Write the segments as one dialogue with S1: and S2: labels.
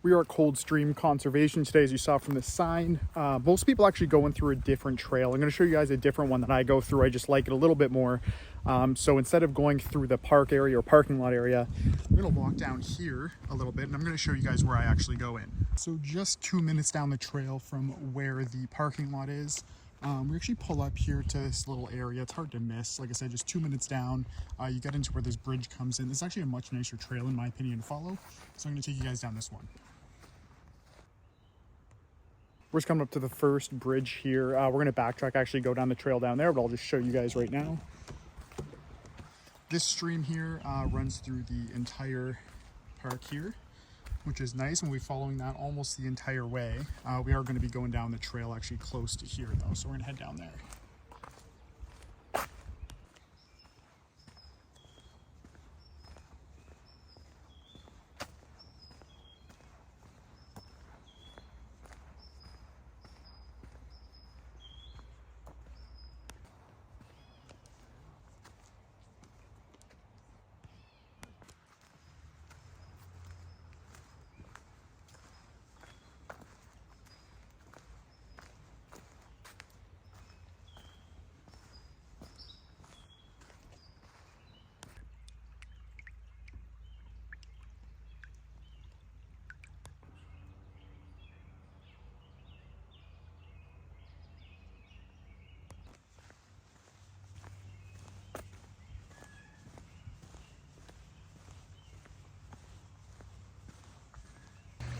S1: We are at Coldstream Conservation today, as you saw from the sign. Most people actually going through a different trail. I'm going to show you guys a different one that I go through. I just like it a little bit more. So instead of going through the park area or parking lot area, I'm going to walk down here a little bit, and I'm going to show you guys where I actually go in. So just 2 minutes down the trail from where the parking lot is, we actually pull up here to this little area. It's hard to miss. Like I said, just 2 minutes down, you get into where this bridge comes in. It's actually a much nicer trail, in my opinion, to follow. So I'm going to take you guys down this one. We're just coming up to the first bridge here. We're going to backtrack, actually go down the trail down there, but I'll just show you guys right now. This stream here runs through the entire park here, which is nice, and we'll be following that almost the entire way. We are going to be going down the trail actually close to here though, so we're going to head down there.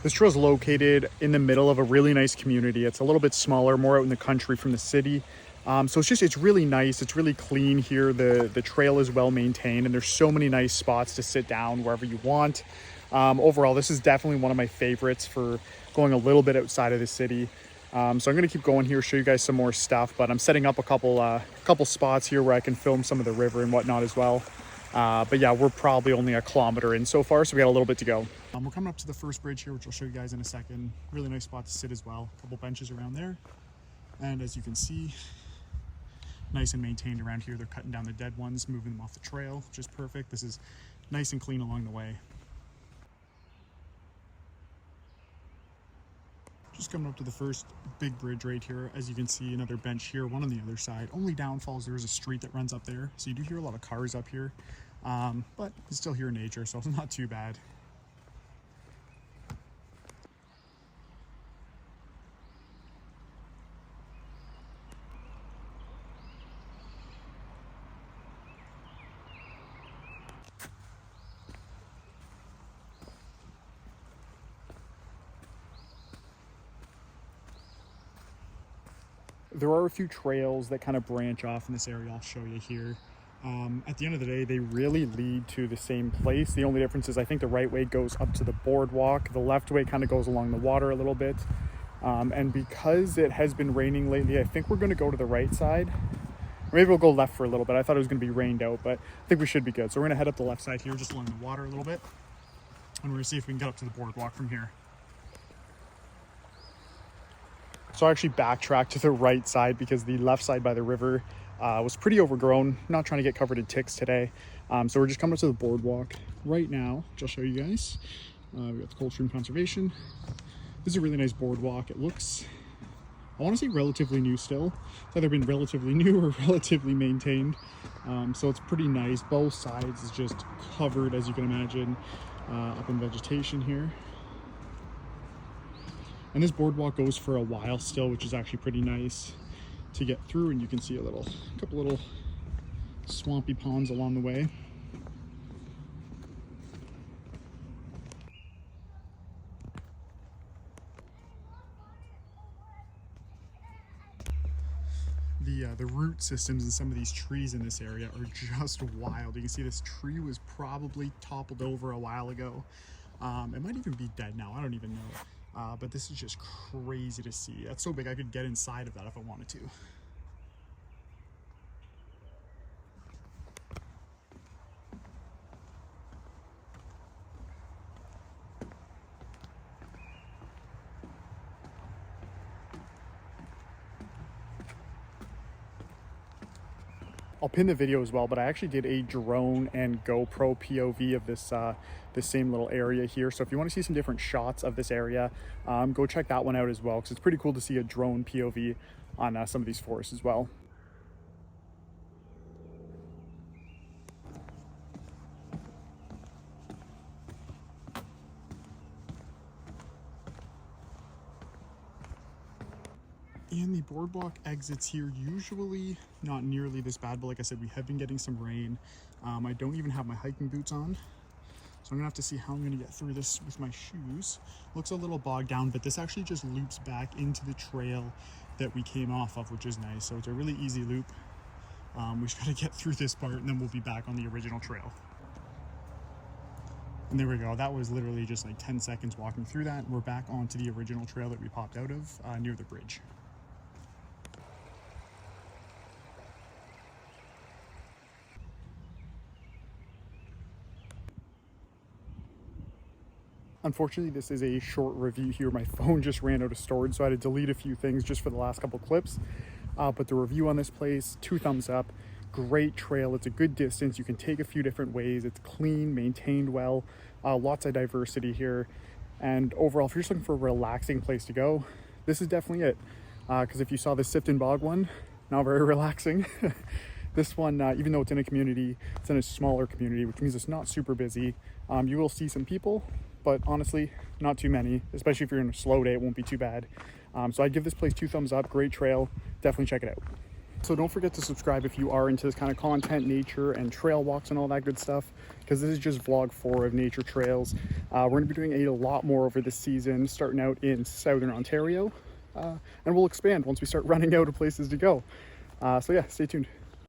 S1: This trail is located in the middle of a really nice community. It's a little bit smaller, more out in the country from the city. So it's really nice. It's really clean here. The trail is well maintained, and there's so many nice spots to sit down wherever you want. Overall, this is definitely one of my favorites for going a little bit outside of the city. So I'm going to keep going here, show you guys some more stuff, but I'm setting up a couple spots here where I can film some of the river and whatnot as well. But yeah, we're probably only a kilometer in so far, so we got a little bit to go. We're coming up to the first bridge here, which I'll show you guys in a second. Really nice spot to sit as well. A couple benches around there. And as you can see, nice and maintained around here. They're cutting down the dead ones, moving them off the trail, which is perfect. This is nice and clean along the way. Just coming up to the first big bridge right here. As you can see, another bench here, one on the other side. Only downfall is there is a street that runs up there, so you do hear a lot of cars up here, but it's still here in nature, so it's not too bad. There are a few trails that kind of branch off in this area. I'll show you here. At the end of the day, they really lead to the same place. The only difference is I think the right way goes up to the boardwalk. The left way kind of goes along the water a little bit. And because it has been raining lately, I think we're going to go to the right side. Or maybe we'll go left for a little bit. I thought it was going to be rained out, but I think we should be good. So we're going to head up the left side here, just along the water a little bit. And we're going to see if we can get up to the boardwalk from here. So I actually backtracked to the right side because the left side by the river was pretty overgrown. Not trying to get covered in ticks today. So we're just coming up to the boardwalk right now, which I'll show you guys. We got the Coldstream Conservation. This is a really nice boardwalk. It looks, I want to say relatively new still. It's either been relatively new or relatively maintained. So it's pretty nice. Both sides is just covered, as you can imagine, up in vegetation here. And this boardwalk goes for a while still, which is actually pretty nice to get through. And you can see a couple little swampy ponds along the way. The root systems in some of these trees in this area are just wild. You can see this tree was probably toppled over a while ago. It might even be dead now. I don't even know. But this is just crazy to see. That's so big I could get inside of that if I wanted to. I'll pin the video as well, but I actually did a drone and GoPro POV of this same little area here. So if you want to see some different shots of this area, go check that one out as well, because it's pretty cool to see a drone POV on some of these forests as well. And the boardwalk exits here, usually not nearly this bad, but like I said, we have been getting some rain. I don't even have my hiking boots on, so I'm gonna have to see how I'm gonna get through this with my shoes. Looks a little bogged down, but this actually just loops back into the trail that we came off of, which is nice. So it's a really easy loop. We just gotta get through this part and then we'll be back on the original trail. And there we go. That was literally just like 10 seconds walking through that. We're back onto the original trail that we popped out of near the bridge. Unfortunately, this is a short review here. My phone just ran out of storage, so I had to delete a few things just for the last couple clips. But the review on this place, 2 thumbs up. Great trail. It's a good distance. You can take a few different ways. It's clean, maintained well. Lots of diversity here. And overall, if you're just looking for a relaxing place to go, this is definitely it. Because if you saw the Sifton Bog one, not very relaxing. This one, even though it's in a community, it's in a smaller community, which means it's not super busy. You will see some people, but honestly, not too many, especially if you're in a slow day, it won't be too bad. So I'd give this place 2 thumbs up, great trail, definitely check it out. So don't forget to subscribe if you are into this kind of content, nature and trail walks and all that good stuff, because this is just vlog 4 of nature trails. We're gonna be doing a lot more over this season, starting out in Southern Ontario, and we'll expand once we start running out of places to go. So yeah, stay tuned.